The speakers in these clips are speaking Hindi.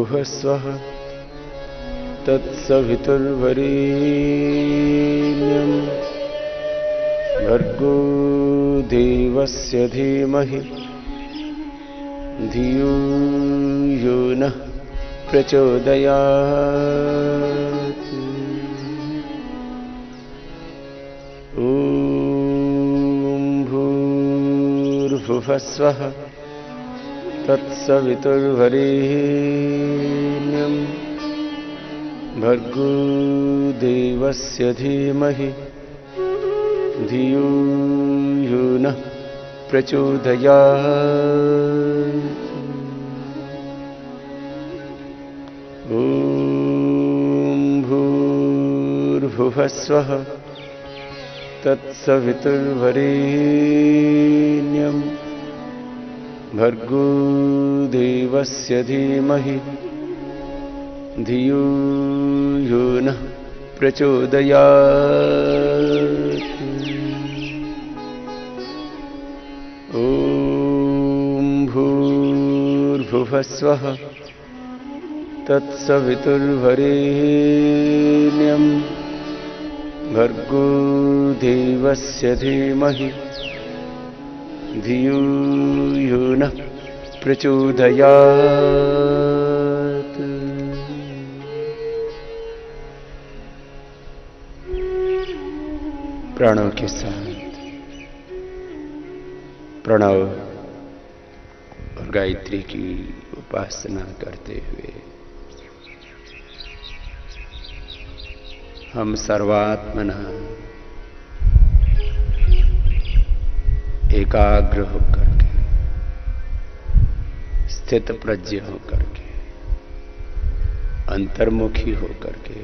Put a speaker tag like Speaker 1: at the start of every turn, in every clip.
Speaker 1: भूर्भुवस्वः तत्सवितुर्वरेण्यं भर्गो देवस्य धीमहि धियो यो नः प्रचोदयात्। ॐ भूर्भुवस्वः तत्सवितुर्वरेण्यं भर्गो देवस्य धीमहि धियो यो नः प्रचोदयात्। ॐ भूर्भुवस्वः तत्सवितुर्वरेण्यं भर्गो देवस्य धीमहि धियो यो नः प्रचोदयात्। ॐ भूर्भुवस्वः तत्सवितुर्वरेण्यं भर्गो देवस्य धीमहि धियो यो नः प्रचोदयात्। प्राणों के साथ प्रणव और गायत्री की उपासना करते हुए हम सर्वात्मना एकाग्र होकर के, स्थित प्रज्ञ होकर के, अंतर्मुखी होकर के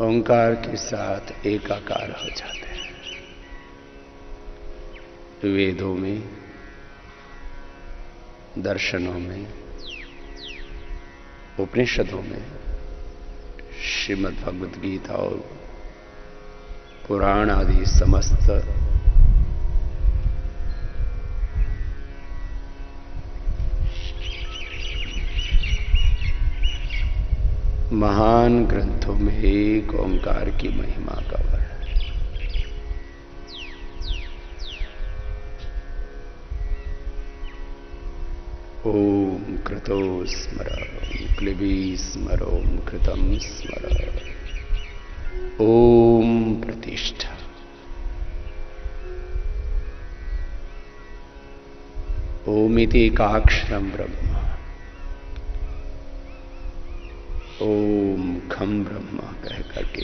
Speaker 1: ओंकार के साथ एकाकार हो जाते हैं। वेदों में, दर्शनों में, उपनिषदों में, श्रीमद् भगवद गीता और पुराण आदि समस्त महान ग्रंथों में एक ओंकार की महिमा का वर्णन। ओम कृतो स्मर क्लिबी स्मरोम कृतम स्मर ओम प्रतिष्ठा। ओमिति एकाक्षरम ब्रह्म ओम खम ब्रह्म कह करके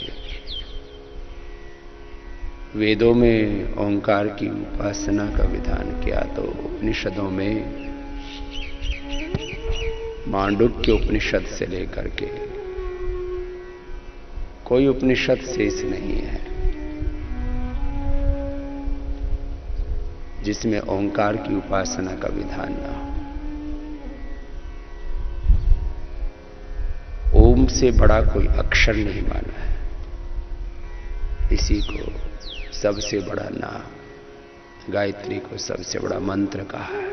Speaker 1: वेदों में ओंकार की उपासना का विधान किया, तो उपनिषदों में मांडुक्य उपनिषद से लेकर के कोई उपनिषद शेष नहीं है जिसमें ओंकार की उपासना का विधान ना हो। ओम से बड़ा कोई अक्षर नहीं माना है, इसी को सबसे बड़ा नाम, गायत्री को सबसे बड़ा मंत्र कहा है।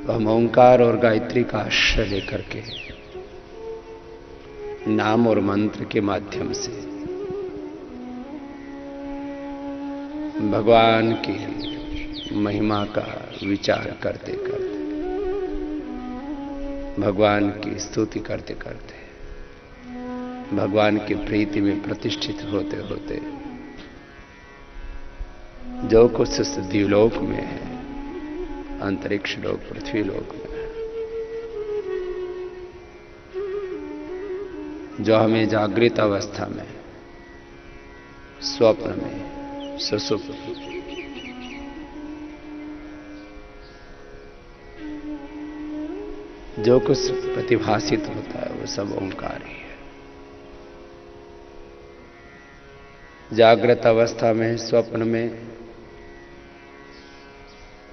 Speaker 1: तो हम ओंकार और गायत्री का आश्रय लेकर के नाम और मंत्र के माध्यम से भगवान की महिमा का विचार करते करते, भगवान की स्तुति करते करते, भगवान की प्रीति में प्रतिष्ठित होते होते जो कुछ इस द्युलोक में है, अंतरिक्ष लोक, पृथ्वी लोक में, जो हमें जागृत अवस्था में, स्वप्न में, सुषुप्त जो कुछ प्रतिभासित होता है वो सब ओंकार ही है। जागृत अवस्था में, स्वप्न में,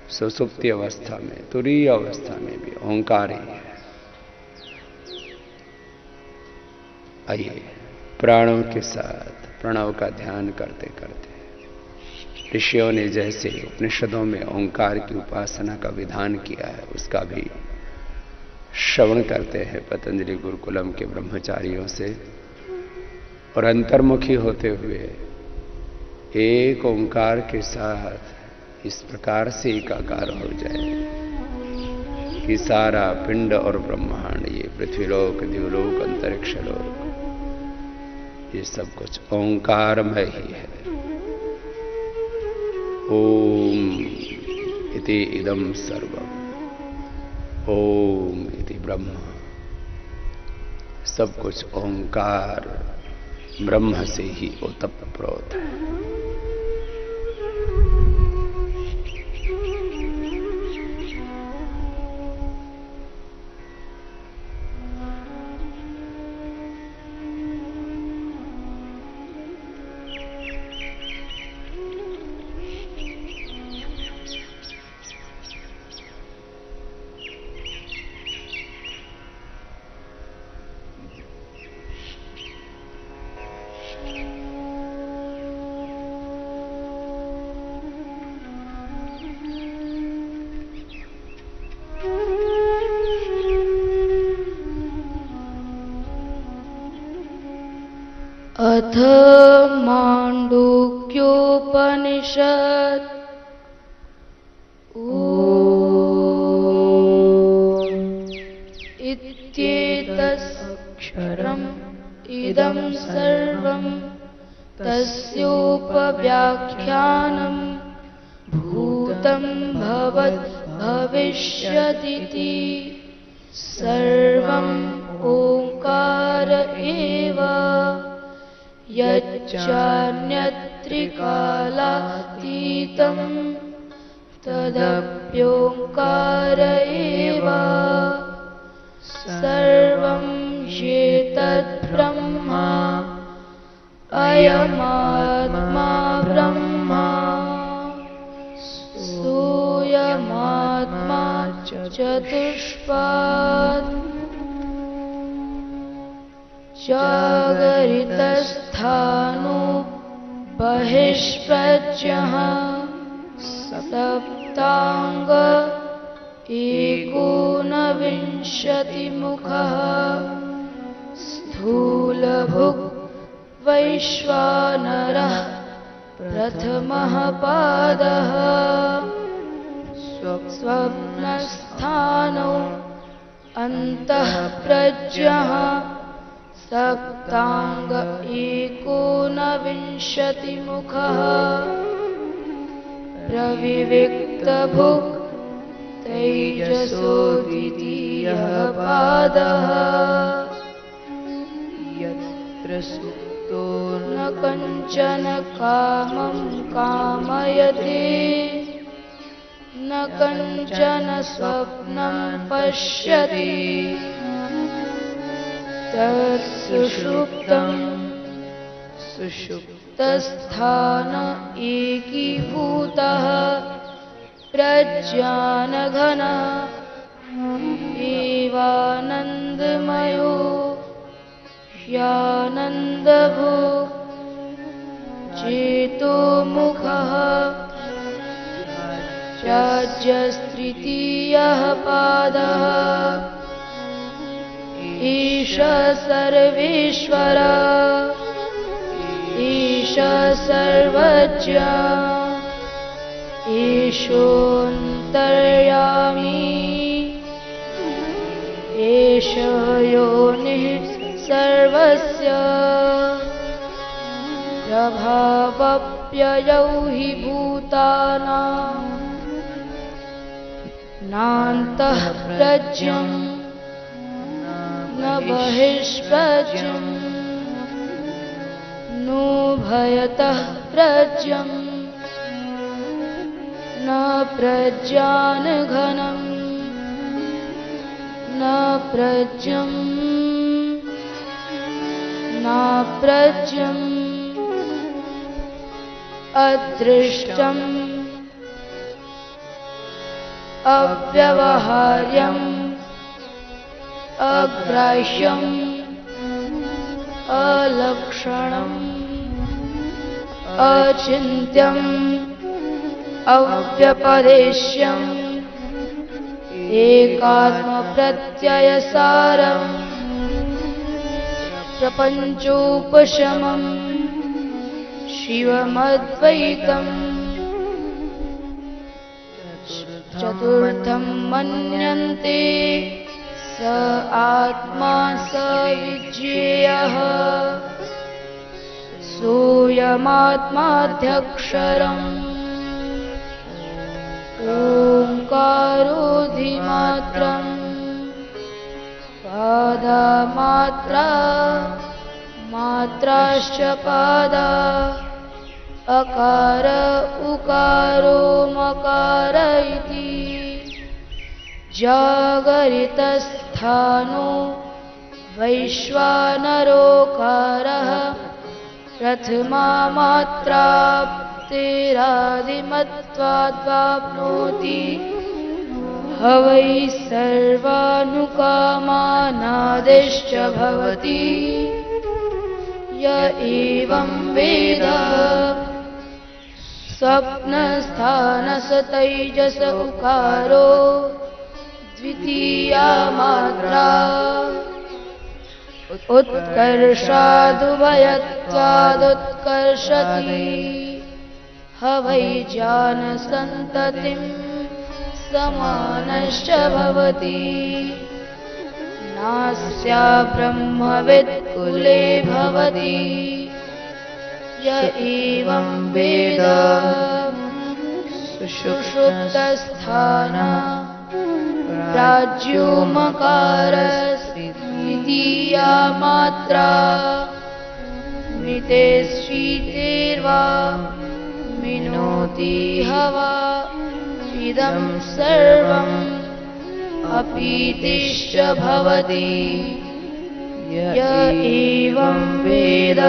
Speaker 1: सुषुप्ति अवस्था में, तुरीय अवस्था में भी ओंकार ही है। आइए प्राणों के साथ प्रणव का ध्यान करते करते ऋषियों ने जैसे उपनिषदों में ओंकार की उपासना का विधान किया है, उसका भी श्रवण करते हैं पतंजलि गुरुकुलम के ब्रह्मचारियों से, और अंतर्मुखी होते हुए एक ओंकार के साथ इस प्रकार से एकाकार हो जाए कि सारा पिंड और ब्रह्मांड, ये पृथ्वीलोक, दिवलोक, अंतरिक्ष लोक, ये सब कुछ ओंकारमय ही है। ओम इति इदं सर्वम, ओम इति ब्रह्म, सब कुछ ओंकार ब्रह्म से ही ओतप्रोत है।
Speaker 2: अथ माण्डूक्योपनिषत्। इत्येतदक्षरम् इदं सर्वं तस्योपव्याख्यानं भूतं भवत् भविष्यतीति। सर्वम् ओंकार एव यच्चान्यत्रिकालातीतं तदप्योंकार एव। सर्वं ह्येतद्ब्रह्मा अयमात्मा ब्रह्मा सोऽयमात्मा चतुष्पात् जागरितस्थानो बहिष्प्रज्ञः सप्तांग एकोनविंशतिमुखः स्थूलभुक् वैश्वानरः प्रथमः पादः स्वप्नस्थानो अन्तःप्रज्ञः सप्तांग एकोनविंशतिमुखः प्रविविक्तभुक् तैजसो द्वितीयः पादः यत्र सुप्तो न कञ्चन कामं कामयते न कञ्चन स्वप्नं पश्यति तत्सुषुप्तं सुषुप्तस्थान एकीभूतः प्रज्ञानघन एवानन्दमयो ह्यानन्दभुक् चेतोमुखः राज्यस्तृतीयः पादः ईश सर्वेश्वर ईश सर्वज्ञ ईशोऽन्तर्यामी एष योनिः सर्वस्य प्रभावप्ययौ हि भूतानां नान्तः प्रज्ञं न बहिष्प्रज्ञं नोभयतः प्रज्ञं न प्रज्ञानघनं न प्रज्ञं न प्रज्ञम् अदृष्टम् अव्यवहार्यम् अग्राह्यम् अलक्षणम् अचिन्त्यम् अव्यपदेश्यम् एकात्मप्रत्ययसारम् प्रपञ्चोपशमम् शिवमद्वैतम् चतुर्थं मन्यन्ते स आत्मा स विज्ञेयः सोऽयमात्माध्यक्षरम् ओङ्कारोऽधिमात्रम् पादमात्रा मात्राश्च पादा अकार उकारो मकार इति जागरितस्थानो वैश्वानरोकारः प्रथमा मात्राप्तेरादिमत्वाद्वाप्नोति ह वै सर्वानुकामानादिश्च भवति य एवं वेद स्वप्नस्थानस्तैजस उकारो द्वितीया मात्रा उत्कर्षादुभयत्वादुत्कर्षति ह वै जानसन्ततिं समानश्च भवति नास्या ब्रह्मवित् कुले भवति य एवं वेद सुषुप्तस्थान प्राज्योमकारस्त्वितीया मात्रा मृते स्वीतेर्वा मिनोति हवा इदं सर्वम् अपीतिश्च भवति य एवं वेद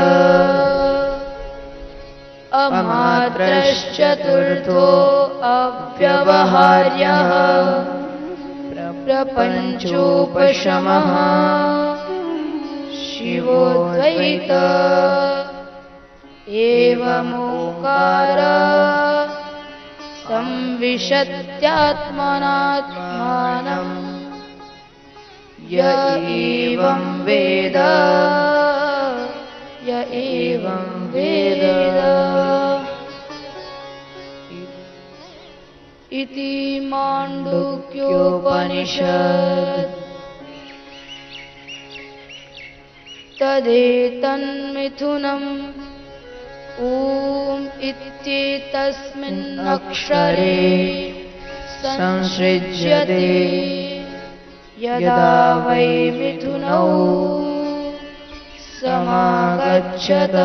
Speaker 2: अमात्रश्चतुर्थो अव्यवहार्यः प्रपञ्चोपशमः शिवोऽद्वैत एवमोकार संविशत्यात्मनात्मानम् य एवं वेद य एवं वेद इति माण्डूक्योपनिषत् तदेतन्मिथुनम् ॐ इत्येतस्मिन् अक्षरे संसृज्यते यदा वै मिथुनौ समागच्छत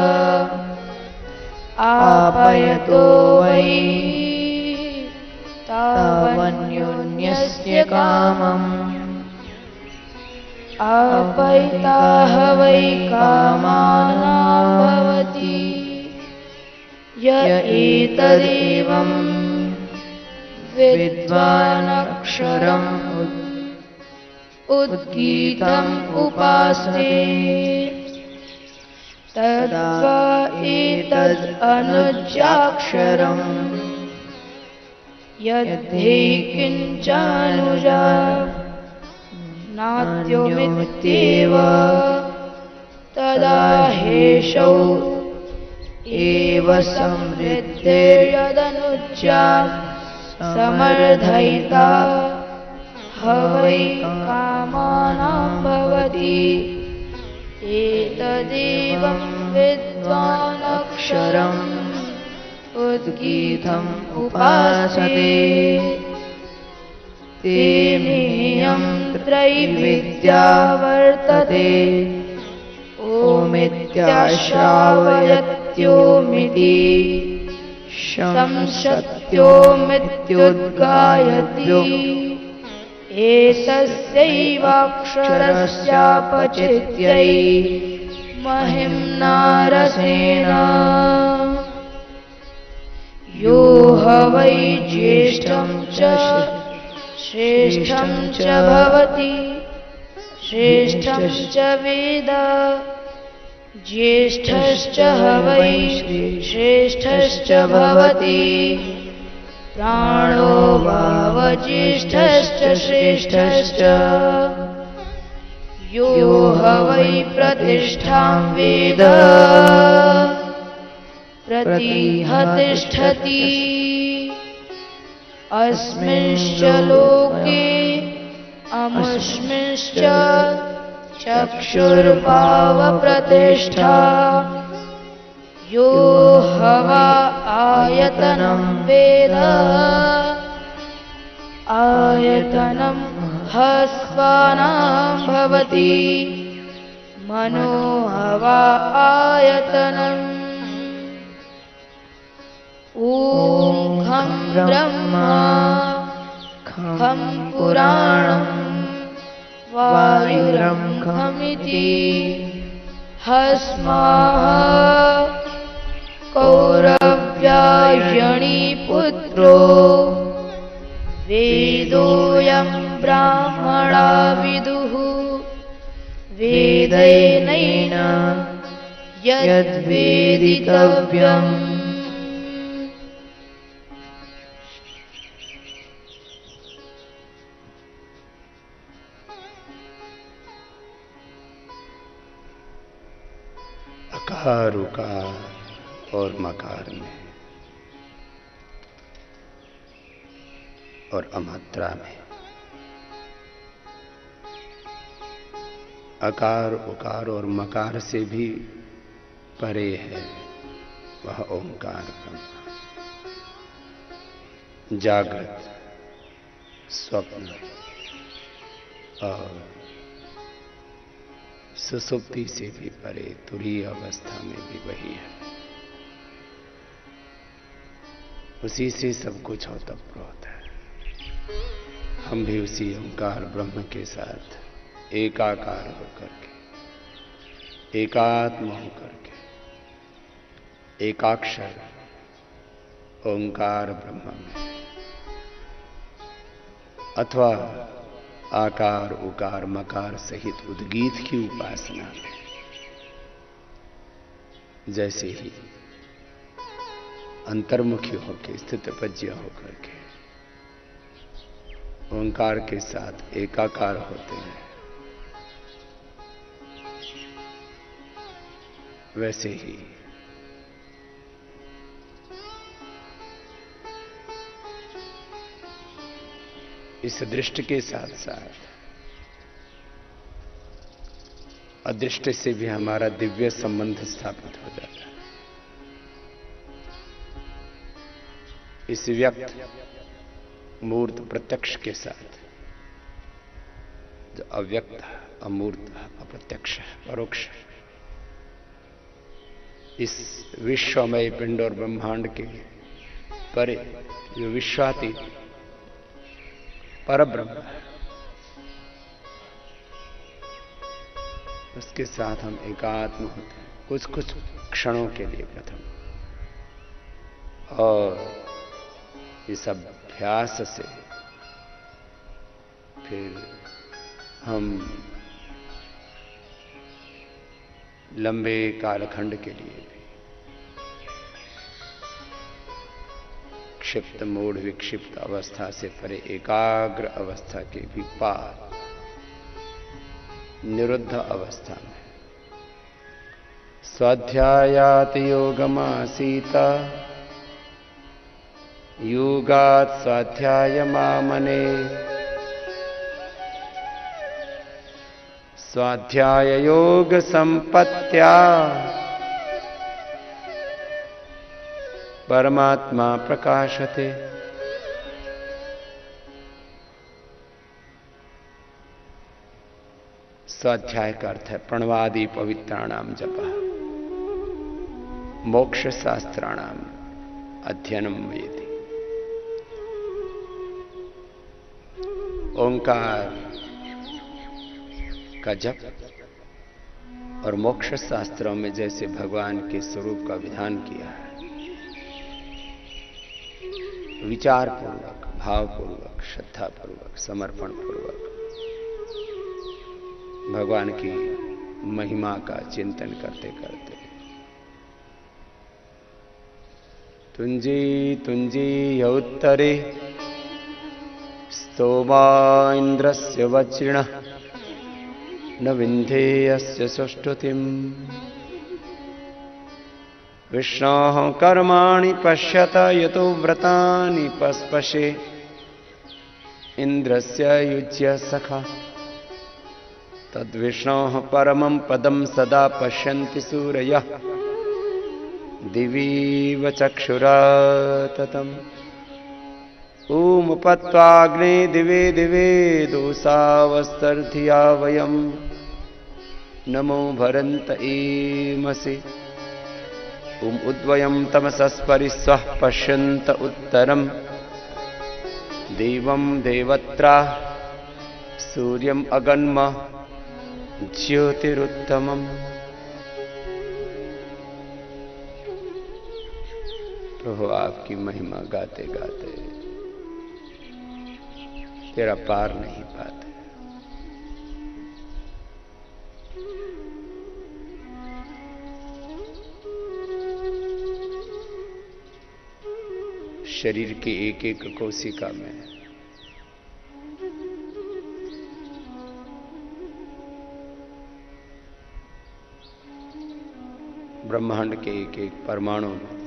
Speaker 2: आपयतो वै तावन्योन्यस्य कामम् आपैताः वै कामानां भवति य एतदेवं विद्वानक्षरम् उद्गीतम् उपास्ते तद्वा एतद् अनुज्ञाक्षरम् यद्धि किञ्चानुजा नाद्योमित्येव तदा हेषौ एव समृद्धिर्यदनुज्ञा समर्धयिता ह वै कामानां भवति एतदेवं विद्वानक्षरम् उद्गीतम् उपासते तेनेयं त्रैविद्या वर्तते ओमित्याश्रावयत्योमिति संसत्योमित्युद्गायति एतस्यैवाक्षरस्यापचित्यै महिम्नारसेन यो ह वै ज्येष्ठं च श्रेष्ठं च भवति श्रेष्ठं च वेद ज्येष्ठश्च ह वै श्रेष्ठश्च भवति प्राणो भावज्येष्ठश्च श्रेष्ठश्च यो ह वै प्रतिष्ठां वेद प्रतिहतिष्ठति अस्मिंश्च लोके अमुष्मिंश्च चक्षुर्भावप्रतिष्ठा यो ह वा आयतनं वेद आयतनं ह्रस्वानां भवति मनो ह वा आयतनम् ॐ खं ब्रह्मा खं पुराणम् वायुरं खमिति हस्माः कौरव्यायणीपुत्रो वेदोऽयं ब्राह्मणा विदुः वेदैनेन यद्वेदितव्यम्।
Speaker 1: अकार उकार और मकार में और अमात्रा में अकार उकार और मकार से भी परे है वह ओंकार ब्रह्म। जागृत स्वप्न और सुसुप्ति से भी परे तुरीय अवस्था में भी वही है। उसी से सब कुछ ओतप्रोत है। हम भी उसी ओंकार ब्रह्म के साथ एकाकार होकर के एकात्म होकर के एकाक्षर ओंकार ब्रह्म में अथवा आकार उकार मकार सहित उद्गीत की उपासना में जैसे ही अंतर्मुखी होकर स्थितप्रज्ञ होकर के ओंकार के साथ एकाकार होते हैं, वैसे ही इस दृष्टि के साथ साथ अदृष्ट से भी हमारा दिव्य संबंध स्थापित हो जाता है। इस व्यक्त मूर्त प्रत्यक्ष के साथ जो अव्यक्त अमूर्त अप्रत्यक्ष परोक्ष इस विश्वमय पिंड और ब्रह्मांड के परे जो विश्वातीत परब्रह्म है, उसके साथ हम एकात्म होते हैं कुछ कुछ क्षणों के लिए प्रथम, और इस अभ्यास से फिर हम लंबे कालखंड के लिए भी क्षिप्त मूढ़ विक्षिप्त अवस्था से परे एकाग्र अवस्था के भी पार निरुद्ध अवस्था में स्वाध्यायात योगमासीता योगात् स्वाध्याय मामने स्वाध्याय योग संपत्त्या परमात्मा प्रकाशते। स्वाध्याय का अर्थ है प्रणवादि पवित्राणाम जपः, मोक्ष शास्त्राणाम अध्ययनम वेति। ओंकार का जप और मोक्ष शास्त्रों में जैसे भगवान के स्वरूप का विधान किया है, विचार पूर्वक भाव पूर्वक श्रद्धा पूर्वक समर्पण पूर्वक भगवान की महिमा का चिंतन करते करते तो तुंजी तुंजीय उत्तरे स्तोमा इंद्रस्य वज्रिणः न विन्धेयस्य सुष्ठुतिम् विष्णोः कर्माणि पश्यत यतो व्रतानि पस्पशे इन्द्रस्य युज्य सखा तद्विष्णोः परमं पदं सदा पश्यन्ति सूरयः दिवीव चक्षुराततम् ऊमुपत्वाग्ने दिवे दिवे दोषावस्तर्धिया वयं नमो भरन्त एमसि उद्वयं तमसस्परिस्वः पश्यन्त उत्तरं देवं देवत्रा सूर्यम् अगन्म ज्योतिरुत्तमम्। प्रभु आपकी महिमा गाते गाते तेरा पार नहीं पाते। शरीर की एक एक कोशिका में ब्रह्मांड के एक एक परमाणु में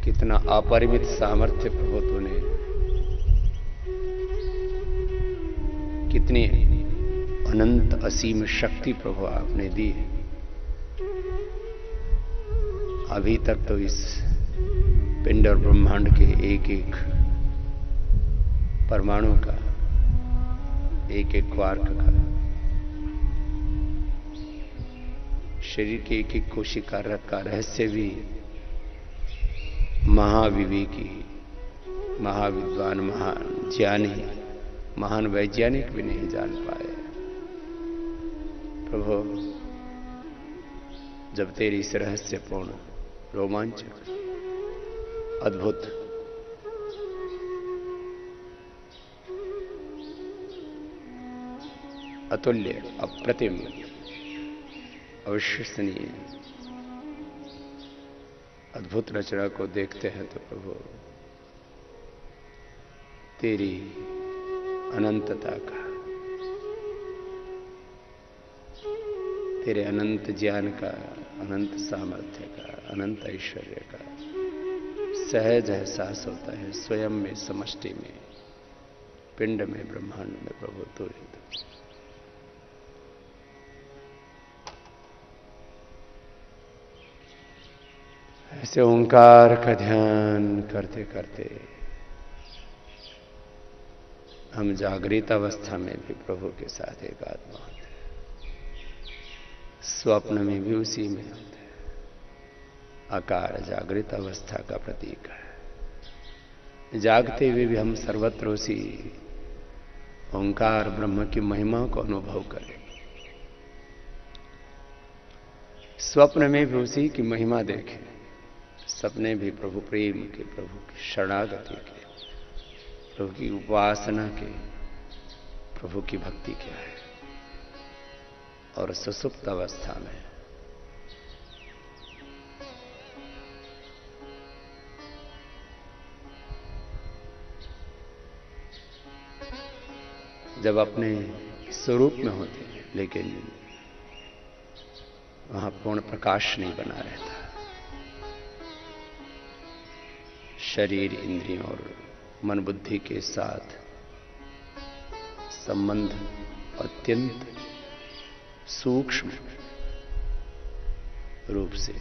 Speaker 1: कितना अपरिमित सामर्थ्य प्रभु तूने, कितनी अनंत असीम शक्ति प्रभु आपने दी है। अभी तक तो इस पिंड और ब्रह्मांड के एक एक परमाणु का, एक एक क्वार्क का, शरीर के एक एक कोशिका का रहस्य भी महाविवेकी, महाविद्वान, महान ज्ञानी, महान वैज्ञानिक भी नहीं जान पाए। प्रभु जब तेरी इस रहस्यपूर्ण, रोमांचक, अद्भुत, अतुल्य, अप्रतिम, अविश्वसनीय, अद्भुत रचना को देखते हैं तो प्रभु तेरी अनंतता का, तेरे अनंत ज्ञान का, अनंत सामर्थ्य का, अनंत ऐश्वर्य का सहज एहसास होता है स्वयं में, समष्टि में, पिंड में, ब्रह्मांड में। प्रभु तू ही तू। ऐसे ओंकार का ध्यान करते करते हम जागृत अवस्था में भी प्रभु के साथ एकात्म होते हैं, स्वप्न में भी उसी में होते हैं। आकार जागृत अवस्था का प्रतीक है। जागते हुए भी हम सर्वत्र उसी ओंकार ब्रह्म की महिमा को अनुभव करें। स्वप्न में भी उसी की महिमा देखें। सपने भी प्रभु प्रेम के, प्रभु की शरणागति के, प्रभु की उपासना के, प्रभु की भक्ति क्या है। और सुसुप्त अवस्था में जब अपने स्वरूप में होते हैं लेकिन वहां पूर्ण प्रकाश नहीं बना रहता। शरीर, इंद्रियों और मन बुद्धि के साथ संबंध अत्यंत सूक्ष्म रूप से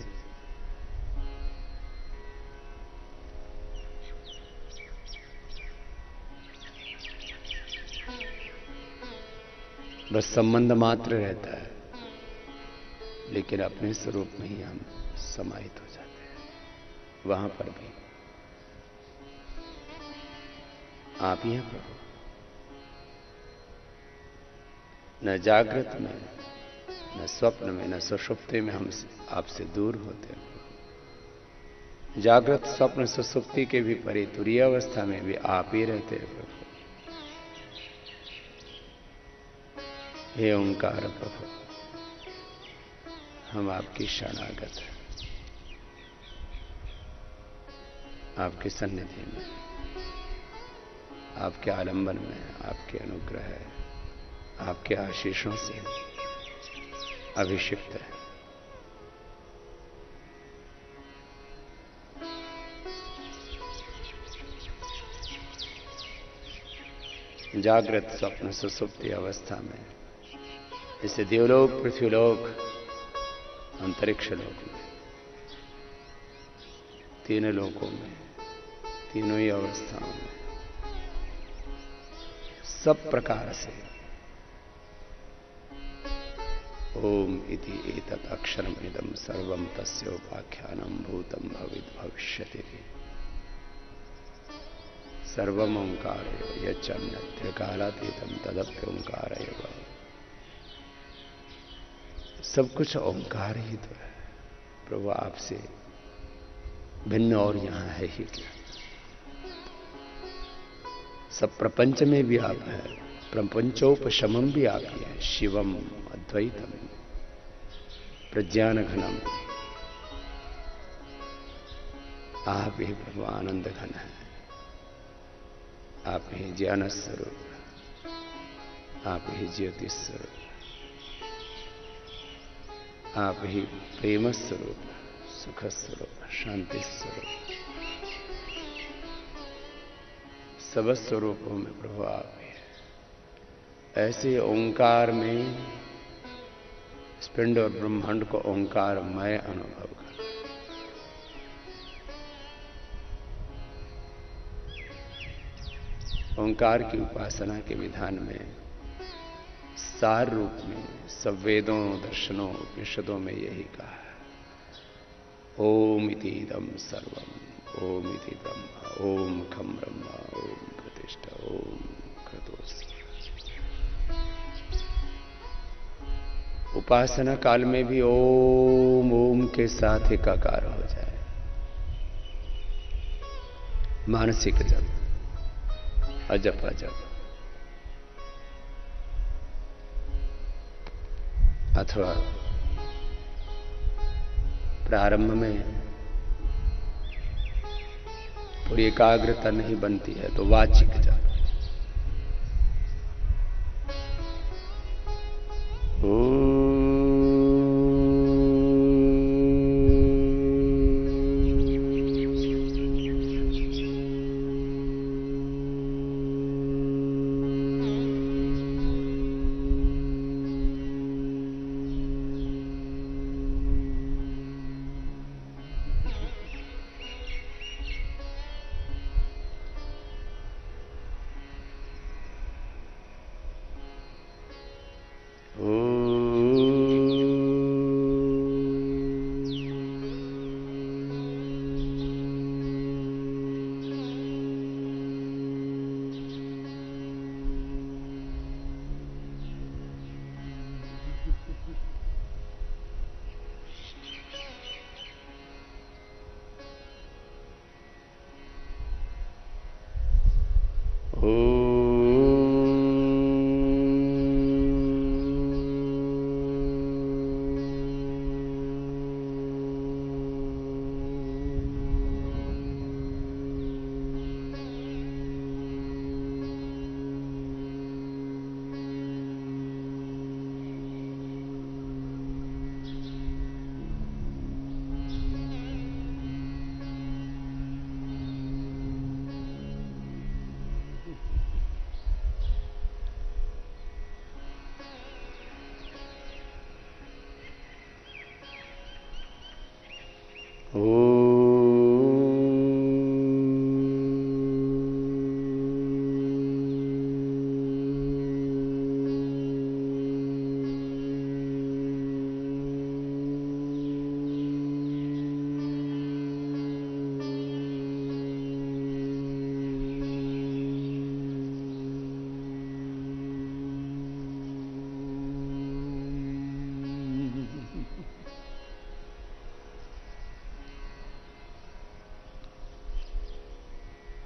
Speaker 1: बस संबंध मात्र रहता है, लेकिन अपने स्वरूप में ही हम समाहित हो जाते हैं। वहां पर भी आप ही हैं प्रभु। न जागृत में, न स्वप्न में, न सुषुप्ति में हम आपसे दूर होते हैं। जागृत, स्वप्न, सुषुप्ति के भी परे तुरीय अवस्था में भी आप ही रहते हैं प्रभु। हे ओंकार प्रभु, हम आपकी शरणागत हैं। आपकी सन्निधि में, आपके आलंबन में, आपके अनुग्रह, आपके आशीषों से अभिषिक्त है। जागृत स्वप्न सुसुप्ति अवस्था में, जैसे देवलोक, पृथ्वीलोक, अंतरिक्ष लोक में, तीनों लोकों में, तीनों ही अवस्थाओं में सब प्रकार से ओम इति एतत् अक्षरम इदं सर्वं तस्योपाख्यानं भूतं भवित् भविष्यति सर्वम ओंकार यच्चन्यत्र कालातीतं तदप्योंकार एव। सब कुछ ओंकार ही तो है प्रभु, आपसे भिन्न और यहां है ही क्या। सब प्रपंच में भी आप है, प्रपंचोपशमम भी आप ही है, शिवम अद्वैतम प्रज्ञान घनम, आप ही प्रभु आनंद घन है, आप ही ज्ञान स्वरूप, आप ही ज्योति स्वरूप, आप ही प्रेम स्वरूप, सुख स्वरूप, शांति स्वरूप, सब स्वरूपों में प्रभु आप ही है। ऐसे ओंकार में पिंड और ब्रह्मांड को ओंकारमय अनुभव कर। ओंकार की उपासना के विधान में सार रूप में सब वेदों, दर्शनों, उपनिषदों में यही कहा है, ओम इति इदं सर्वम, ओम इति ब्रह्मा, ओम खम ब्रह्मा, ओम प्रतिष्ठा, ओम क्रतोस्मि। उपासना काल में भी ओम ओम के साथ एकाकार हो जाए। मानसिक जप, अजप अजप, अथवा प्रारंभ में पूरी एकाग्रता नहीं बनती है तो वाचिक जप,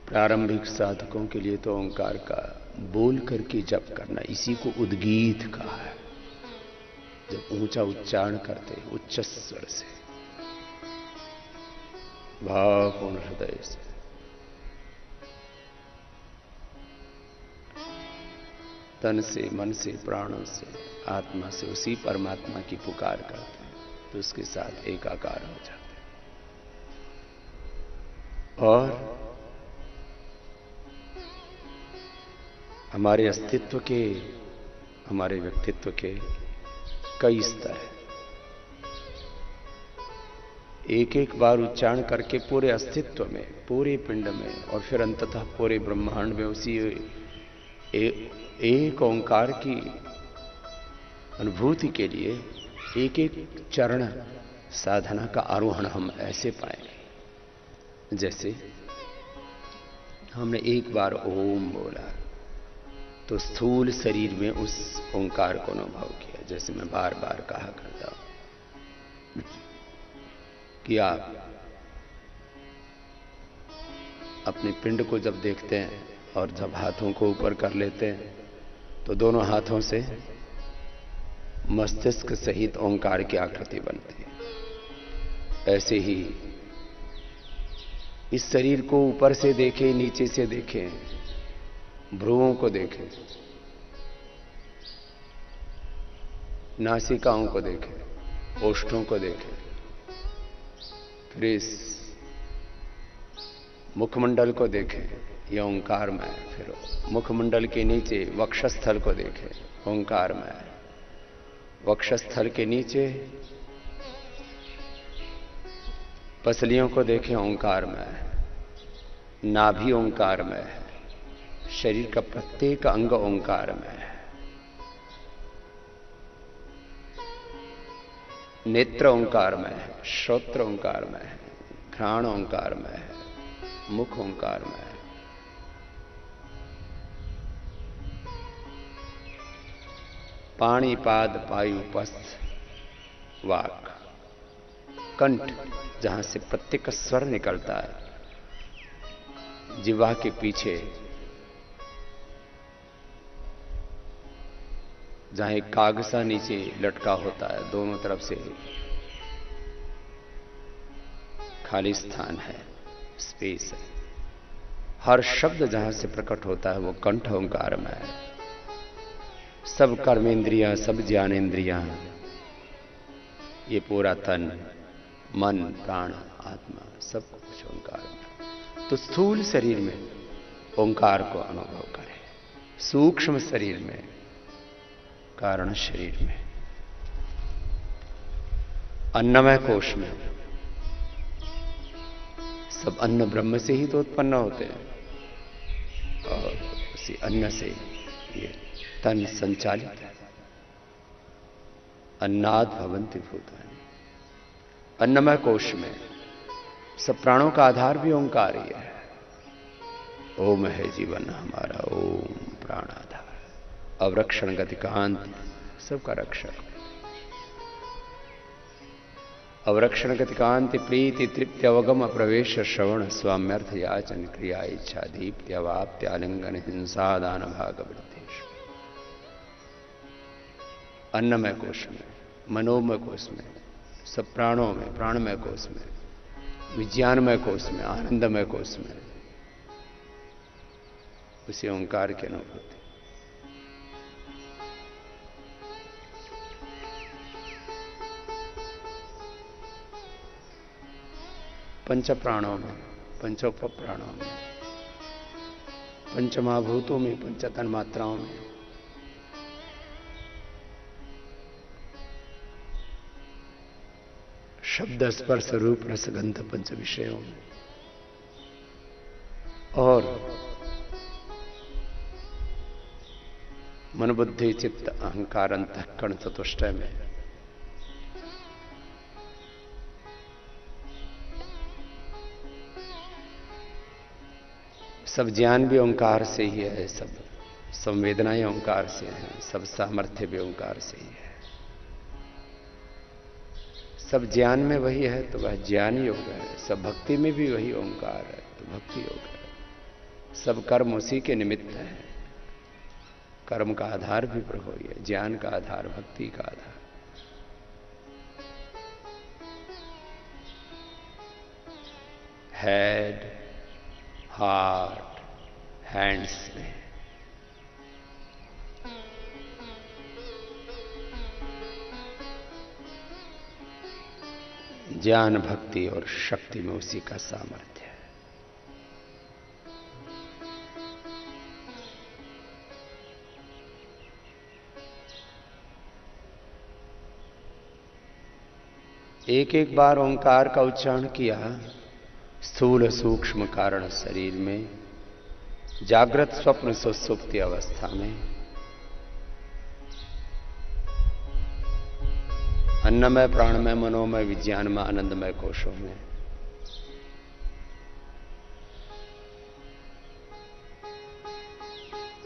Speaker 1: प्रारंभिक साधकों के लिए तो ओंकार का बोल करके जप करना, इसी को उद्गीत कहा है। जब ऊंचा उच्चारण करते उच्च स्वर से, भावपूर्ण हृदय से, तन से, मन से, प्राणों से, आत्मा से उसी परमात्मा की पुकार करते हैं तो उसके साथ एकाकार हो जाते हैं। और हमारे अस्तित्व के, हमारे व्यक्तित्व के कई स्तर हैं। एक एक बार उच्चारण करके पूरे अस्तित्व में, पूरे पिंड में और फिर अंततः पूरे ब्रह्मांड में उसी एक ओंकार की अनुभूति के लिए एक एक चरण साधना का आरोहण हम ऐसे पाएंगे जैसे हमने एक बार ओम बोला तो स्थूल शरीर में उस ओंकार को अनुभव किया। जैसे मैं बार बार कहा करता हूं कि आप अपने पिंड को जब देखते हैं और जब हाथों को ऊपर कर लेते हैं तो दोनों हाथों से मस्तिष्क सहित ओंकार की आकृति बनती है। ऐसे ही इस शरीर को ऊपर से देखें, नीचे से देखें, भ्रुवों को देखें, नासिकाओं को देखें, ओष्ठों को देखें, फिर इस मुखमंडल को देखें, यह ओंकार में है। फिर मुखमंडल के नीचे वक्षस्थल को देखें, ओंकार में है। वक्षस्थल के नीचे पसलियों को देखें, ओंकार में है। नाभि ओंकार में है। शरीर का प्रत्येक अंग ओंकार में है। नेत्र ओंकार में है, श्रोत्र ओंकार में है, घ्राण ओंकार में है, मुख ओंकार में है। पाणी, पाद, पायु, पस्थ, वाक, कंठ, जहां से प्रत्येक स्वर निकलता है। जिह्वा के पीछे जहां एक कागसा नीचे लटका होता है, दोनों तरफ से खाली स्थान है, स्पेस है। हर शब्द जहां से प्रकट होता है वो कंठ ओंकार में है। सब कर्मेंद्रियां, सब ज्ञानेंद्रियां, ये पूरा तन, मन, प्राण, आत्मा, सब कुछ ओंकार में। तो स्थूल शरीर में ओंकार को अनुभव करें, सूक्ष्म शरीर में, कारण शरीर में, अन्नमय कोश में। सब अन्न ब्रह्म से ही तो उत्पन्न होते हैं और उसी अन्न से ये तन संचालित है। अन्नाद भवन्ति भूतानि। अन्नमय कोश में सब प्राणों का आधार भी ओंकार ही है। ओम है जीवन हमारा, ओम प्राणाधार, अवरक्षण गतिकांत, सबका रक्षक। अवरक्षण गतिकांति प्रीति तृप्ति अवगम प्रवेश श्रवण स्वाम्यर्थ याचन क्रिया इच्छा दीप्ति अवाप्ति आलिंगन हिंसा दान भाग वृद्धेश। अन्नमय कोश में, मनोमय कोश में, सब प्राणों में, प्राणमय कोश में, विज्ञानमय कोश में, आनंदमय कोश में उसी ओंकार की अनुभूति। पंच प्राणों में, पंचोप प्राणों में, पंचमहाभूतों में, पंचतन मात्राओं में शब्द, स्पर्श, रूप, रस, गंध, पंच विषयों में और मन, बुद्धि, चित्त, अहंकार, अंतःकरण, चतुष्टय में। सब ज्ञान भी ओंकार से ही है, सब संवेदनाएं ओंकार से हैं, सब सामर्थ्य भी ओंकार से ही है। सब ज्ञान में वही है तो वह ज्ञान योग है। सब भक्ति में भी वही ओंकार है तो भक्ति योग है। सब कर्म उसी के निमित्त है। कर्म का आधार भी प्रभु ही है, ज्ञान का आधार, भक्ति का आधार। हेड, हार्ट, हैंड्स में ज्ञान, भक्ति और शक्ति में उसी का सामर्थ्य है। एक एक बार ओंकार का उच्चारण किया, स्थूल सूक्ष्म कारण शरीर में, जागृत स्वप्न सुसुप्ति अवस्था में, अन्नमय प्राणमय मनोमय विज्ञानमय आनंदमय कोशों में,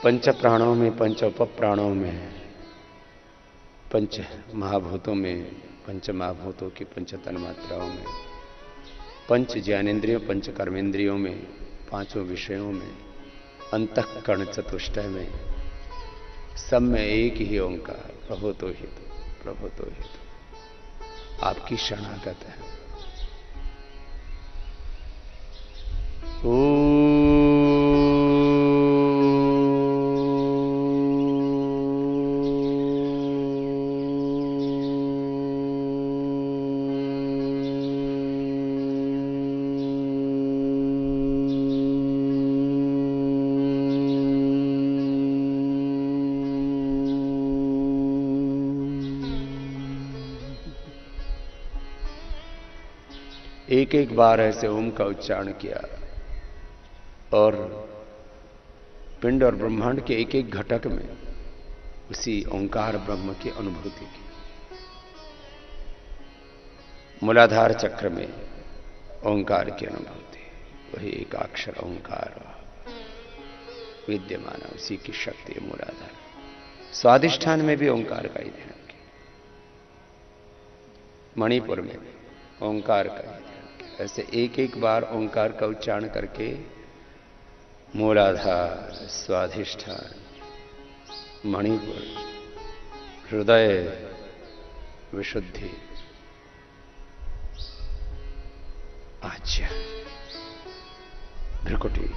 Speaker 1: पंच प्राणों में, पंच उप प्राणों में, पंच महाभूतों में, पंच महाभूतों की पंच तन्मात्राओं में, पंच ज्ञानेन्द्रियों, पंच कर्मेंद्रियों में, पांचों विषयों में, अंतःकरण चतुष्टय में, सब में एक ही ओंकार, प्रभु तो हित, प्रभु तो हित, आपकी शरणागत है। एक एक बार ऐसे ओम का उच्चारण किया और पिंड और ब्रह्मांड के एक एक घटक में उसी ओंकार ब्रह्म की अनुभूति की। मूलाधार चक्र में ओंकार की अनुभूति, वही एकाक्षर ओंकार विद्यमान, उसी की शक्ति है मूलाधार। स्वादिष्ठान में भी ओंकार का ही ध्यान किया, मणिपुर में ओंकार का ही ध्यान। ऐसे एक एक बार ओंकार का उच्चारण करके मूलाधार, स्वाधिष्ठान, मणिपुर, हृदय विशुद्धि, आज्ञा, भ्रुकुटी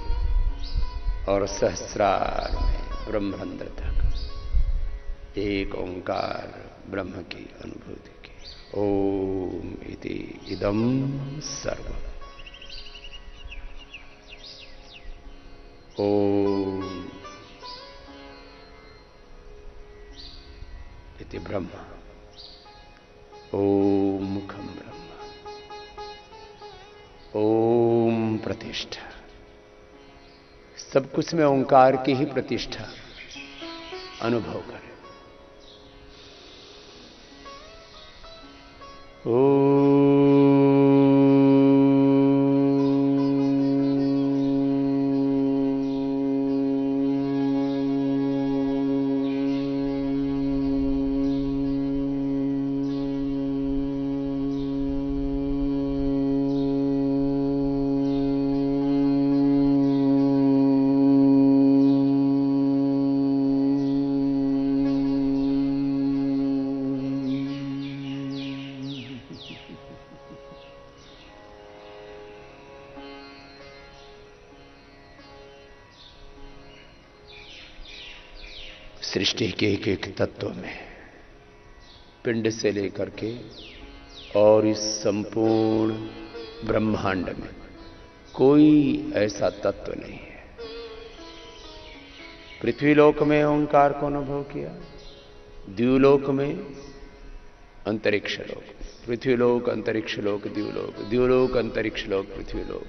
Speaker 1: और सहस्रार में ब्रह्मरंध्र तक एक ओंकार ब्रह्म की अनुभूति की। ओम इति इदं सर्वम्। ओम इति ब्रह्म। ओम मुखम ब्रह्म। ओम प्रतिष्ठा। सब कुछ में ओंकार की ही प्रतिष्ठा अनुभव करें। सृष्टि के एक एक तत्व में, पिंड से लेकर के और इस संपूर्ण ब्रह्मांड में कोई ऐसा तत्व नहीं है। पृथ्वीलोक में ओंकार को अनुभव किया, द्युलोक में, अंतरिक्ष लोक, पृथ्वीलोक, अंतरिक्ष लोक, द्युलोक, द्युलोक, अंतरिक्ष लोक, पृथ्वीलोक,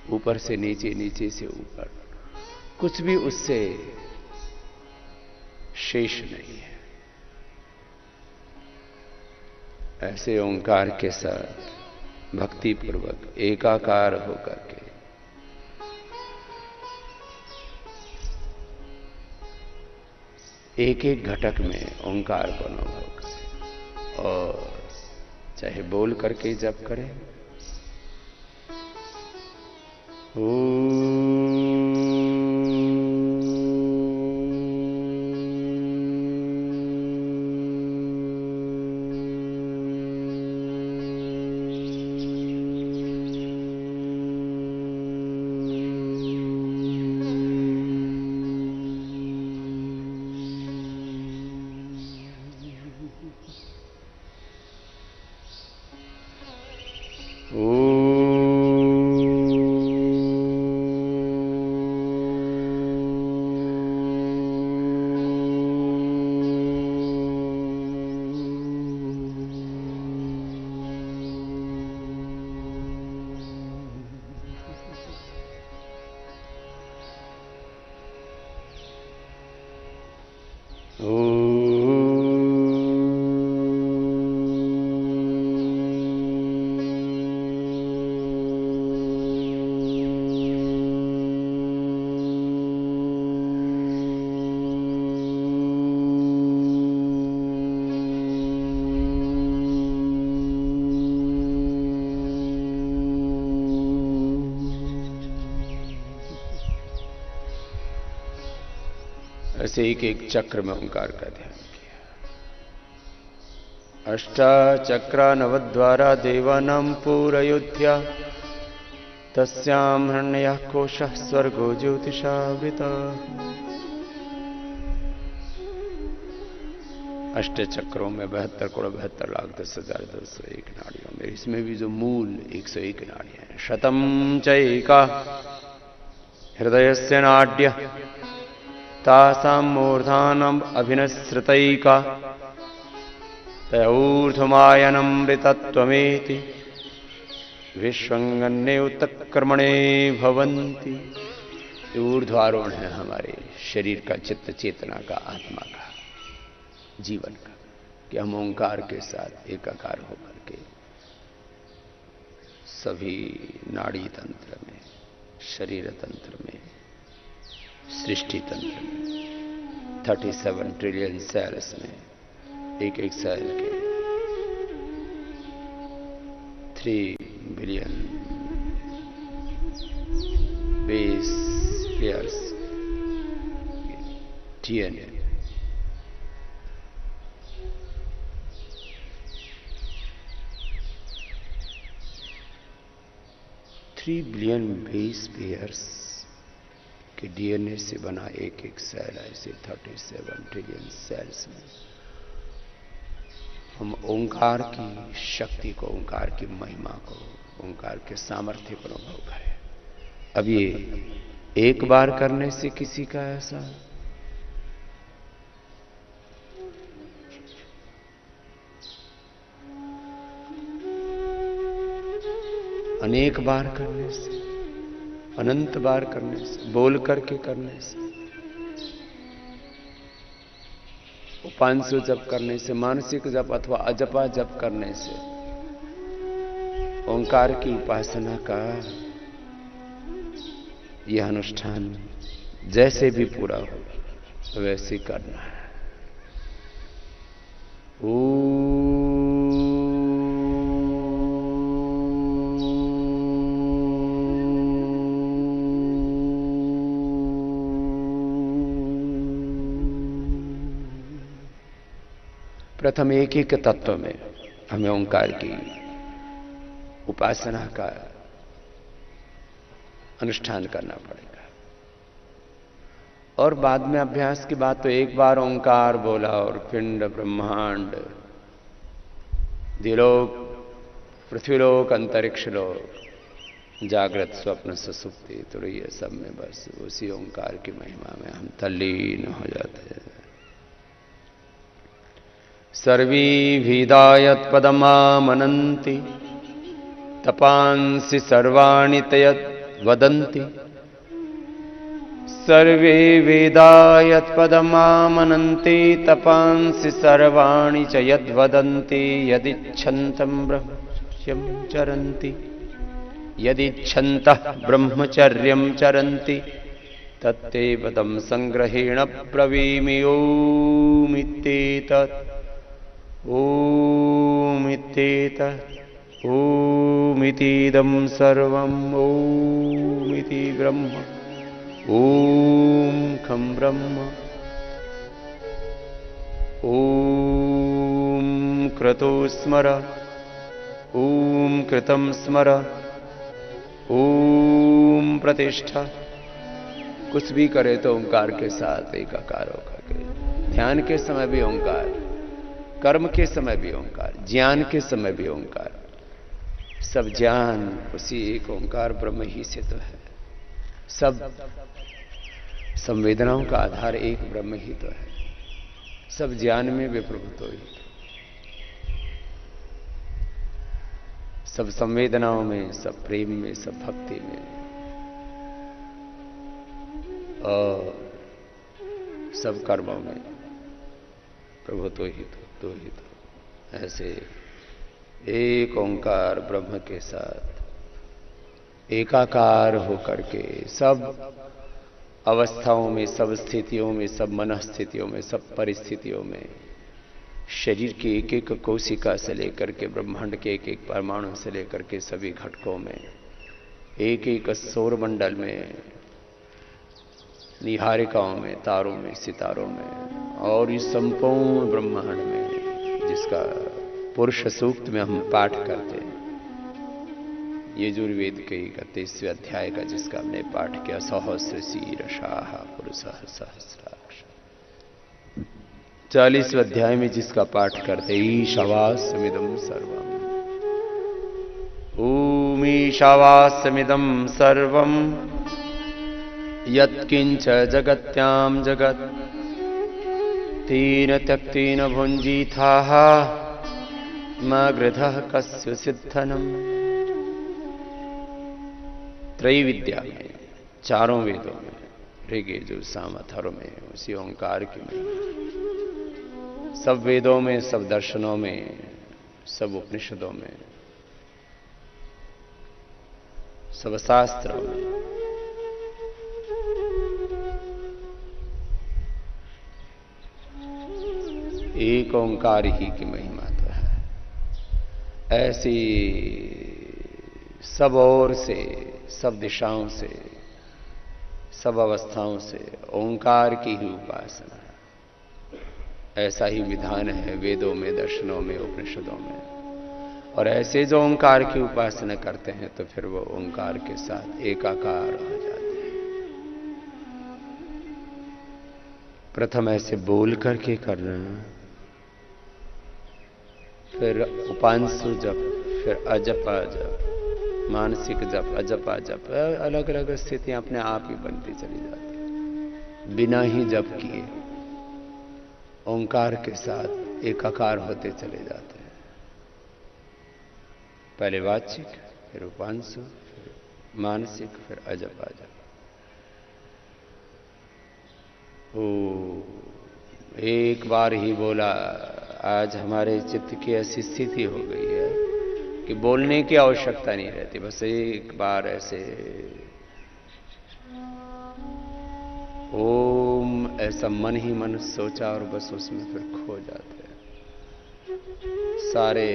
Speaker 1: ऊपर से नीचे, नीचे से ऊपर, कुछ भी उससे शेष नहीं है। ऐसे ओंकार के साथ भक्ति पूर्वक एकाकार होकर के एक एक घटक में ओंकार को अनुभव करें और चाहे बोल करके जप करें। ऐसे एक एक चक्र में ओंकार का ध्यान किया। अष्टाचक्रा नवद्वारा देवानां पूरयोध्या तस्यां हृण्यः कोशः स्वर्गो ज्योतिषावृतः। अष्ट चक्रों में 72,72,72,201 नाड़ियों में, इसमें भी जो मूल 101 नाड़ियां हैं। शतम चैका हृदयस्य नाड्य तासां मूर्धानम अभिनश्रुतैका तयूर्ध्वमायनमृतत्वमेति विश्वंगन्ये उत्क्रमणे भवन्ति। ऊर्ध्वारोहण है हमारे शरीर का, चित्त चेतना का, आत्मा का, जीवन का, कि हम ओंकार के साथ एकाकार होकर के सभी नाड़ी तंत्र में, शरीर तंत्र में, सृष्टि तंत्र में, 37 ट्रिलियन सेल्स में, एक एक सेल के 3 billion base pairs DNA, billion base pairs के डीएनए से बना एक एक सेल, ऐसे 37 ट्रिलियन सेल्स में हम ओंकार की शक्ति को, ओंकार की महिमा को, ओंकार के सामर्थ्य को अनुभव करें। अब ये एक बार करने से किसी का ऐसा, अनेक बार करने से, अनंत बार करने से, बोल करके करने से, 500 जप करने से, मानसिक जप अथवा अजपा जप करने से ओंकार की उपासना का यह अनुष्ठान जैसे भी पूरा हो वैसे करना है। प्रथम एक एक तत्व में हमें ओंकार की उपासना का अनुष्ठान करना पड़ेगा। और बाद में अभ्यास की बात तो एक बार ओंकार बोला और पिंड, ब्रह्मांड, दिलोक, पृथ्वीलोक, अंतरिक्ष लोक, जागृत, स्वप्न, सुसुप्ति, तुरीय, सब में बस उसी ओंकार की महिमा में हम तल्लीन हो जाते हैं। सर्वीभिदायत्पदमामनन्ति तपांसि सर्वाणि तयद् वदन्ति। सर्वे वेदायत्पदमामनन्ति तपांसि सर्वाणि च यद्वदन्ति। यदिच्छन्तं ब्रह्मचर्यं चरन्ति, यदिच्छन्तः ब्रह्मचर्यं चरन्ति तत्ते पदं संग्रहेण ब्रवीमि। ओमित्येतत्, ओमित्येतत्, ओमितीदं सर्वं, ओमिति ब्रह्म, ओम खं ब्रह्म, ओम क्रतो स्मर, ओम कृतं स्मर, ओम प्रतिष्ठा। कुछ भी करे तो ओंकार के साथ एकाकार होकर के, ध्यान के समय भी ओंकार, कर्म के समय भी ओंकार, ज्ञान के समय भी ओंकार, सब ज्ञान उसी एक ओंकार ब्रह्म ही से तो है। सब संवेदनाओं का आधार एक ब्रह्म ही तो है। सब ज्ञान में वे प्रभु तो ही, सब संवेदनाओं में, सब प्रेम में, सब भक्ति में, और सब कर्मों में प्रभु तो ही तो ही तो। ऐसे एक ओंकार ब्रह्म के साथ एकाकार होकर के सब अवस्थाओं में, सब स्थितियों में, सब मनस्थितियों में, सब परिस्थितियों में, शरीर की एक एक कोशिका से लेकर के ब्रह्मांड के एक एक परमाणु से लेकर के सभी घटकों में, एक एक सौर मंडल में, निहारिकाओं में, तारों में, सितारों में, और इस संपूर्ण ब्रह्मांड में जिसका पुरुष सूक्त में हम पाठ करते हैं, यजुर्वेद के 31वें अध्याय का जिसका हमने पाठ किया, सहस्र शीर्षाः पुरुषः सहस्राक्ष, 40वें अध्याय में जिसका पाठ करते ईशावास्यमिदं सर्वम्, ओम ईशावास्यमिदं सर्वम् यत्किंच जगत्यां जगत् तेन त्यक्तेन भुञ्जीथाः मा गृधः कस्य सिद्धनम्। त्रैविद्या में, चारों वेदों में, ऋग्यजुः साम अथर्व में उसी ओंकार की महिमा, सब वेदों में, सब दर्शनों में, सब उपनिषदों में, सब शास्त्रों में एक ओंकार ही की महिमा तो है। ऐसी सब ओर से, सब दिशाओं से, सब अवस्थाओं से ओंकार की ही उपासना है। ऐसा ही विधान है वेदों में, दर्शनों में, उपनिषदों में। और ऐसे जो ओंकार की उपासना करते हैं तो फिर वो ओंकार के साथ एकाकार हो जाते हैं। प्रथम ऐसे बोल करके करना, फिर उपांशु जप, फिर अजपा जप, मानसिक जप, अजपा जप, अलग अलग स्थितियां अपने आप ही बनती चली जाती, बिना ही जप किए ओंकार के साथ एकाकार होते चले जाते हैं। पहले वाचिक, फिर उपांशु, फिर मानसिक, फिर अजपा जप। ओ एक बार ही बोला, आज हमारे चित्त की ऐसी स्थिति हो गई है कि बोलने की आवश्यकता नहीं रहती, बस एक बार ऐसे ओम ऐसा मन ही मन सोचा और बस उसमें फिर खो जाते हैं। सारे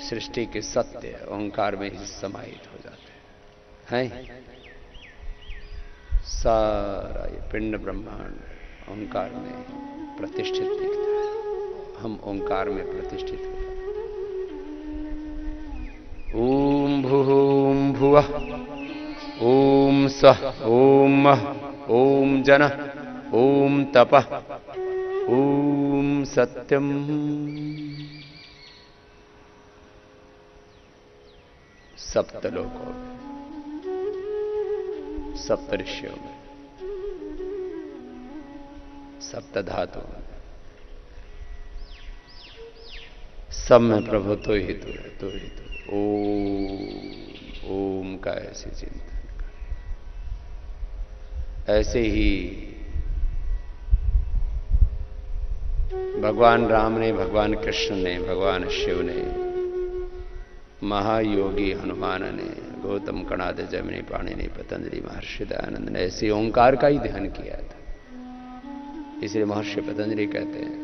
Speaker 1: सृष्टि के सत्य ओंकार में ही समाहित हो जाते हैं। सारा ये पिंड ब्रह्मांड ओंकार में प्रतिष्ठित दिखता है। हम ओंकार में प्रतिष्ठित हो जाते हैं। ओम भूम भुवः, ओम सः, ओम मः, ओम जनः, ओम तपः, ओम सत्यम। सप्तलोकों में, सप्तऋषियों में, सप्त धातुओं में, सब में प्रभु तो ही तो है, तो ही तो। ओम का ऐसे चिंतन कर। ऐसे ही भगवान राम ने, भगवान कृष्ण ने, भगवान शिव ने, महायोगी हनुमान ने, गौतम कणाद जमिनी पाणिनि पतंजलि महर्षि दयानंद ने ऐसे ओंकार का ही ध्यान किया था। इसलिए महर्षि पतंजलि कहते हैं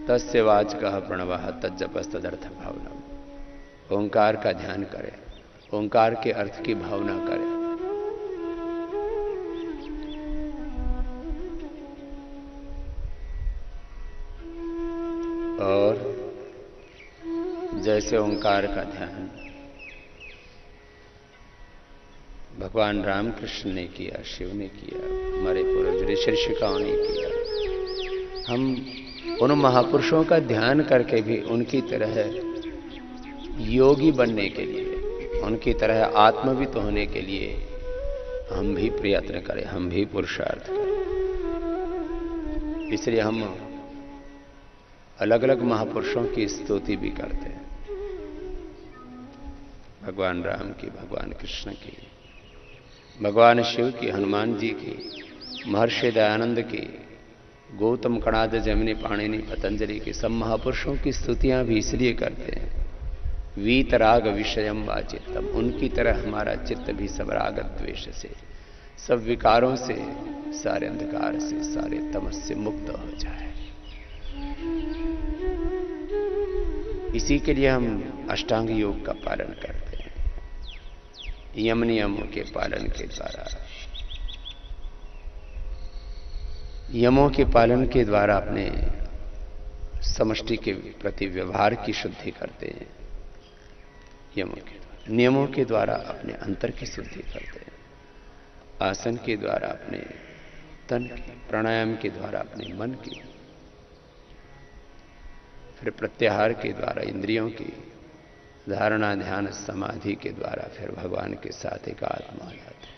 Speaker 1: तस्य वाचकः प्रणवः तज्जपस्तदर्थ भावना। ओंकार का ध्यान करें, ओंकार के अर्थ की भावना करें। और जैसे ओंकार का ध्यान भगवान रामकृष्ण ने किया, शिव ने किया, हमारे पूर्वज ऋषि ऋषिकाओं ने किया, हम उन महापुरुषों का ध्यान करके भी उनकी तरह योगी बनने के लिए, उनकी तरह आत्मवित होने के लिए हम भी प्रयत्न करें, हम भी पुरुषार्थ करें। इसलिए हम अलग अलग महापुरुषों की स्तुति भी करते हैं। भगवान राम की, भगवान कृष्ण की, भगवान शिव की, हनुमान जी की, महर्षि दयानंद की, गौतम कणाद, जैमिनी, पाणिनि, पतंजलि की, सब महापुरुषों की स्तुतियां भी इसलिए करते हैं। वीतराग विषयम वा चित्तम, उनकी तरह हमारा चित्त भी सब राग द्वेष से, सब विकारों से, सारे अंधकार से, सारे तमस से मुक्त हो जाए। इसी के लिए हम अष्टांग योग का पालन करते हैं, यम नियमों के पालन के द्वारा, यमों के पालन के द्वारा अपने समष्टि के प्रति व्यवहार की शुद्धि करते हैं। यमों के द्वारा, नियमों के द्वारा अपने अंतर की शुद्धि करते हैं, आसन के द्वारा अपने तन की, प्राणायाम के द्वारा अपने मन की, फिर प्रत्याहार के द्वारा इंद्रियों की, धारणा, ध्यान, समाधि के द्वारा फिर भगवान के साथ एकात्म हो जाते हैं।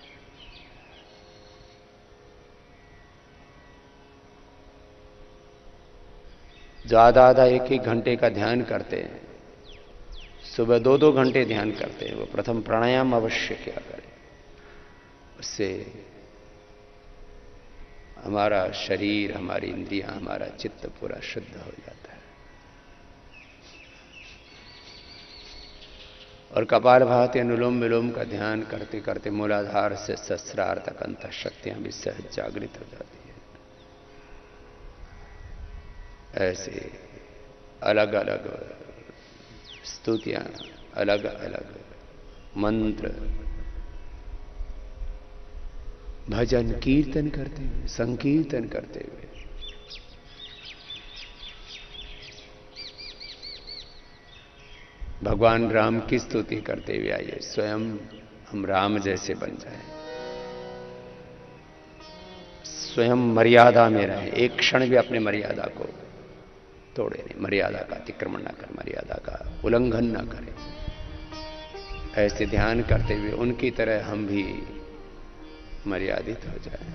Speaker 1: ज्यादा आधा एक एक घंटे का ध्यान करते हैं, सुबह 2-2 घंटे ध्यान करते हैं, वो प्रथम प्राणायाम अवश्य किया करें। उससे हमारा शरीर, हमारी इंद्रियां, हमारा चित्त पूरा शुद्ध हो जाता है। और कपालभाति, अनुलोम विलोम का ध्यान करते करते मूलाधार से सहस्रार तक अंतः शक्तियां भी सहज जागृत हो जाती है। ऐसे अलग अलग स्तुतियां, अलग अलग मंत्र, भजन, कीर्तन करते हुए, संकीर्तन करते हुए भगवान राम की स्तुति करते हुए आइए, स्वयं हम राम जैसे बन जाएं, स्वयं मर्यादा में रहें, एक क्षण भी अपने मर्यादा को तोड़े नहीं, मर्यादा का अतिक्रमण न करें, मर्यादा का उल्लंघन न करें। ऐसे ध्यान करते हुए उनकी तरह हम भी मर्यादित हो जाएं,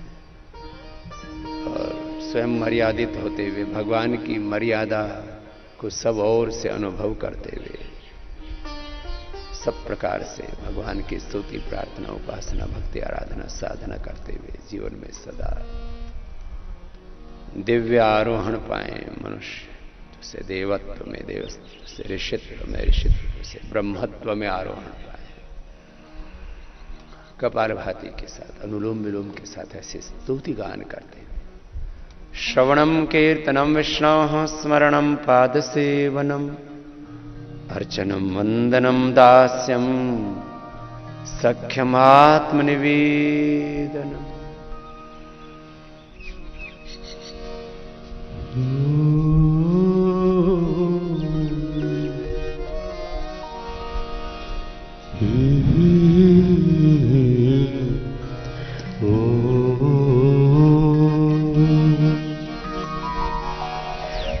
Speaker 1: और स्वयं मर्यादित होते हुए भगवान की मर्यादा को सब ओर से अनुभव करते हुए सब प्रकार से भगवान की स्तुति, प्रार्थना, उपासना, भक्ति, आराधना, साधना करते हुए जीवन में सदा दिव्य आरोहण पाए मनुष्य, से देवत्व में देवत्व, से ऋषित्व में ऋषित्व, से ब्रह्मत्व में आरोहण पाए। कपालभाति के साथ, अनुलोम विलोम के साथ ऐसे स्तुति गान करते हैं। श्रवणम कीर्तनम विष्णोः स्मरणम पाद सेवनम अर्चनम वंदनम दास्यम सख्यमात्मनिवेदनम।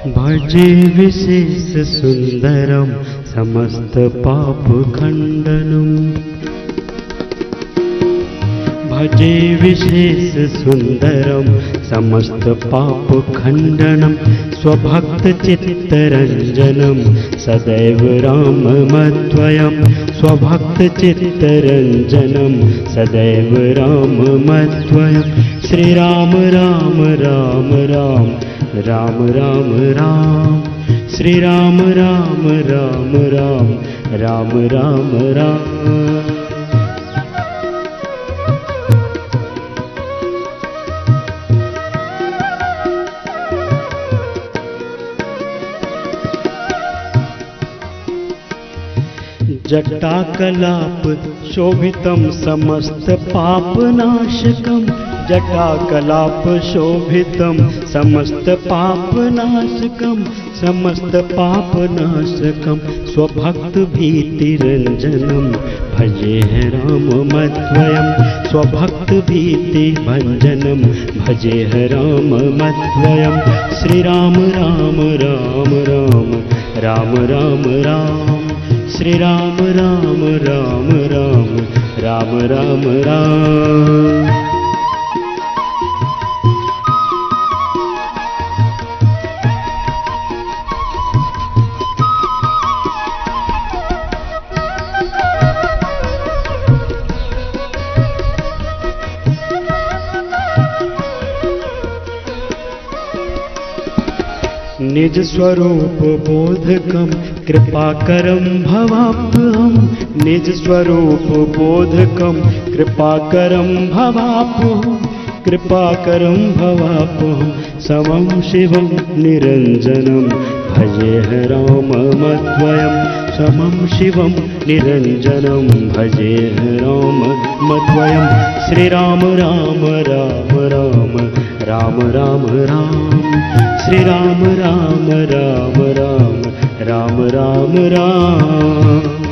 Speaker 3: भजे विशेष सुंदरम समस्त पाप खंडनम। भजे विशेष सुंदरम समस्त पाप खंडनम। स्वभक्त चित्तरंजनम सदैव राममद्वयम्। स्वभक्त चित्तरंजनम सदैव राममद्वयम्। श्री राम राम राम राम राम राम राम। श्री राम राम राम राम राम राम राम। जटाकलाप शोभितं समस्त पापनाशकम्। जटाकलाप शोभितं समस्त पापनाशकम्। समस्त पापनाशकम् स्वभक्त भीतिरंजनम् भजे है राममद्वयम्। स्वभक्त भीति भंजनम् भजे है राममद्वयम्। श्री राम राम राम राम राम राम राम। श्री राम राम राम राम राम राम राम। निज स्वरूप बोधकम कृपाकरम भवाप्यहम। निज स्वरूप बोधकम कृपाकरम भवाप्यहम। कृपाकरम भवाप्यहम। समं शिवं निरंजनम भजे राममद्वयम्। समं शिवं निरंजनम भजे राममद्वयम्। श्री राम राम राम राम राम राम राम। श्री राम राम राम राम राम राम राम।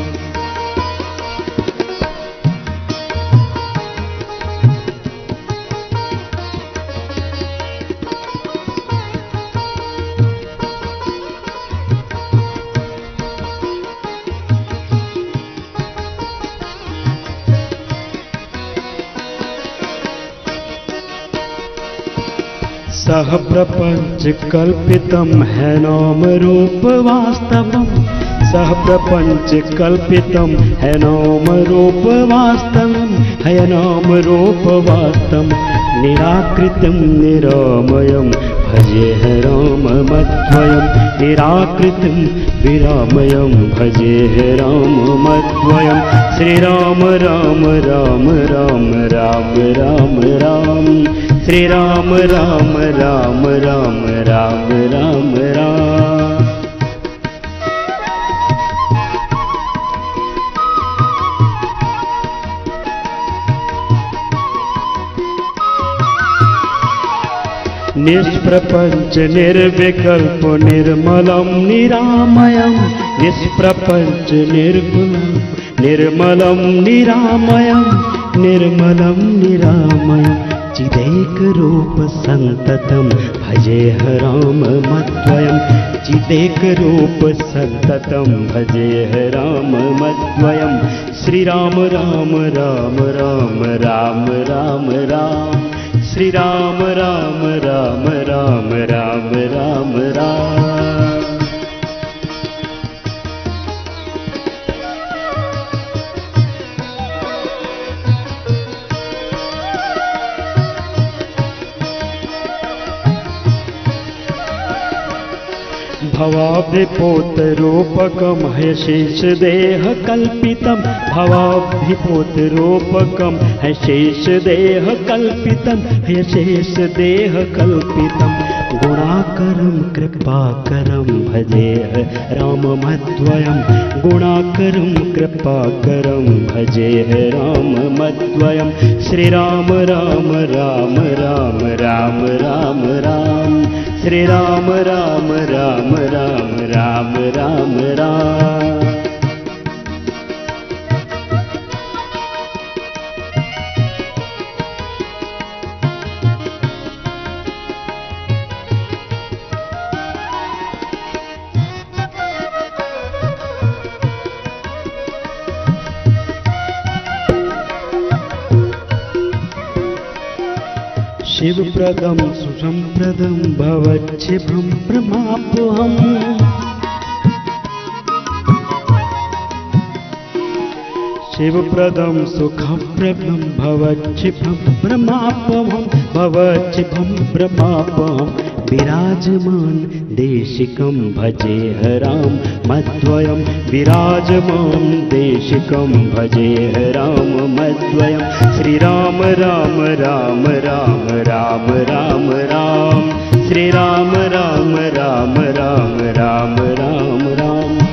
Speaker 3: सह प्रपंच कल्पितम है नाम रूप वास्तवम। सह प्रपंच कल्पितम है नाम रूप वास्तवम। है नाम रूप वास्तवम। निराकृतिम निरामयम भजे राममद्वयम्। निराकृतिम विरामयम भजे राममद्वयम्। श्री राम राम राम राम राम राम राम। श्री राम राम राम राम राम राम राम। निष्प्रपंच निर्विकल्प निर्मलम निरामयम। निष्प्रपंच निर्मलम निरामयम। निर्मलम निरामयम। चिदेक रूप संततम भजे राममद्वयम्। चिदेक रूप संततम भजे राममद्वयम्। श्री राम राम राम राम राम राम राम। श्री राम राम राम राम राम राम राम। भवाभिपोत रूपकम है शेष देह कल्पितम। भवाभिपोत रूपकम है शेष देह कल्पितम। है शेष देह कल्पितम। गुणाकरम कृपाकरम भजे राममद्वयम्। गुणाकरम कृपाकरम भजे राममद्वयम्। श्री राम राम राम राम राम राम राम। श्री राम राम राम राम राम राम राम। शिवप्रदं सुसंप्रदं भवच्छिभं प्रमाप्यहम्। शिवप्रदं सुखप्रदं भवच्छिभं प्रमाप्यहम्। भवच्छिभं प्रमाप्यहम्। विराजमान देशिकं भजे राममद्वयम्। विराजमान देशिकं भजे राममद्वयम्। श्री राम राम राम राम राम राम राम। श्री राम राम राम राम राम राम राम।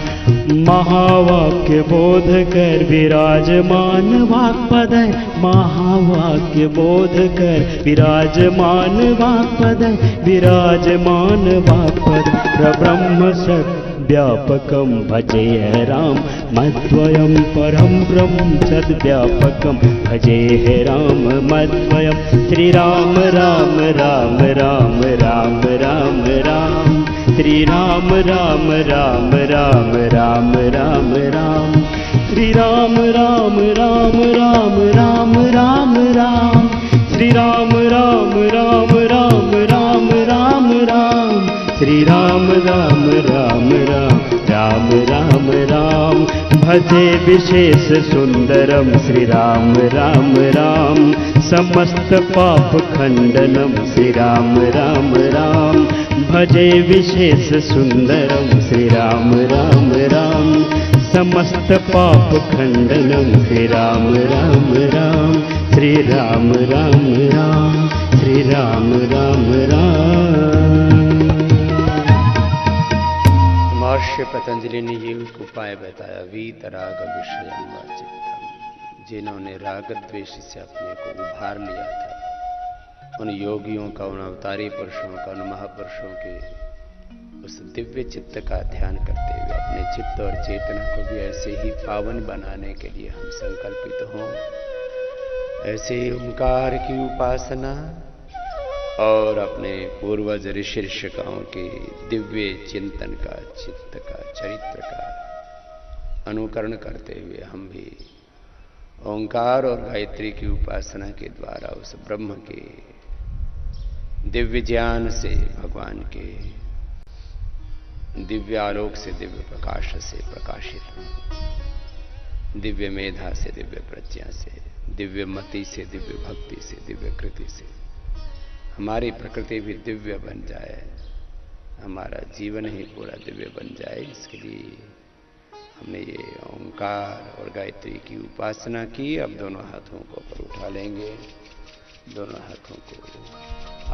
Speaker 3: महावाक्य बोध कर विराजमान वाक्पद। महावाक्य बोध कर विराजमान वाक्पद। विराजमान वाक्पद। प्रब्रह्म सद्व्यापकं भजे राममद्वयम्। परं ब्रह्म सद्व्यापकं भजे राममद्वयम्। श्री राम राम राम राम राम राम राम। श्री राम राम राम राम राम राम राम, श्री राम राम राम राम राम राम राम, श्री राम राम राम राम राम राम राम, श्री राम राम राम राम राम राम राम। भजे विशेष सुंदरम श्री राम राम राम, समस्त पाप खंडनम श्री राम राम राम। भजे विशेष सुंदरम श्री राम राम राम, समस्त पाप खंडनम श्री राम राम राम, श्री राम राम राम, श्री राम राम राम।
Speaker 1: महर्षि पतंजलि ने ये उपाय बताया, वीतराग विषयम चित्तम, जिन्होंने राग द्वेष से अपने को उभार लिया था, उन योगियों का, उन अवतारी पुरुषों का, उन महापुरुषों के उस दिव्य चित्त का ध्यान करते हुए अपने चित्त और चेतना को भी ऐसे ही पावन बनाने के लिए हम संकल्पित हों। ऐसे ही ओंकार की उपासना और अपने पूर्वज ऋषि ऋषिकाओं के दिव्य चिंतन का, चित्त का, चरित्र का अनुकरण करते हुए हम भी ओंकार और गायत्री की उपासना के द्वारा उस ब्रह्म के दिव्य ज्ञान से, भगवान के दिव्य आलोक से, दिव्य प्रकाश से प्रकाशित हों, दिव्य मेधा से, दिव्य प्रज्ञा से, दिव्य मति से, दिव्य भक्ति से, दिव्य कृति से हमारी प्रकृति भी दिव्य बन जाए, हमारा जीवन ही पूरा दिव्य बन जाए। इसके लिए हमने ये ओंकार और गायत्री की उपासना की। अब दोनों हाथों को ऊपर उठा लेंगे, दोनों हाथों को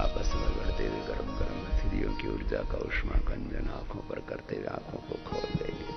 Speaker 1: आपस में बढ़ते हुए गरम गरम हथेलियों की ऊर्जा का उष्मा कंजन आंखों पर करते हुए आंखों को खोल देंगे।